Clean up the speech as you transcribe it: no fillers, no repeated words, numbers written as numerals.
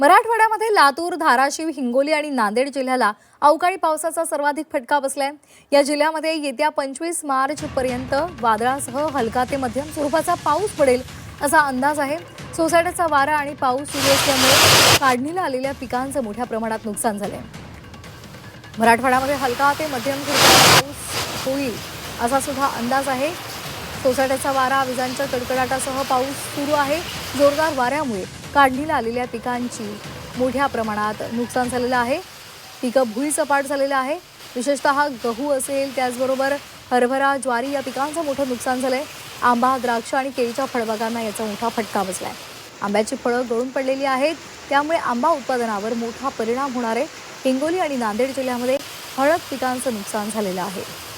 मराठवाड्यामध्ये लातूर, धाराशिव, हिंगोली आणि नांदेड जिल्ह्याला अवकाळी पावसाचा सर्वाधिक फटका बसलाय। या जिल्ह्यामध्ये येत्या 25 मार्च पर्यंत वादळासह हलका ते मध्यम स्वरूपाचा पाऊस पडेल असा अंदाज आहे। सोसायटीचा वारा आणि पाऊस सुरू असल्यामुळे काढणीला आलेल्या पिकांचं मोठ्या प्रमाणात नुकसान झालंय। मराठवाड्यामध्ये हलका ते मध्यम स्वरूपाचा पाऊस होईल असा सुद्धा अंदाज आहे। सोसायटीचा वारा, विजांच्या कडकडाटासह पाऊस सुरू आहे। जोरदार वाऱ्यामुळे काढणीला आलेल्या पिकांची मोठ्या प्रमाणात नुकसान झालेलं आहे। पिकं भुईसपाट झालेलं आहे। विशेषतः गहू असेल, त्याचबरोबर हरभरा, ज्वारी या पिकांचं मोठं नुकसान झालंय। आंबा, द्राक्ष आणि केळीच्या फळबागांना याचा मोठा फटका बसलाय। आंब्याची फळं गळून पडलेली आहेत, त्यामुळे आंबा उत्पादनावर मोठा परिणाम होणार आहे। हिंगोली आणि नांदेड जिल्ह्यामध्ये हळद पिकांचं नुकसान झालेलं आहे।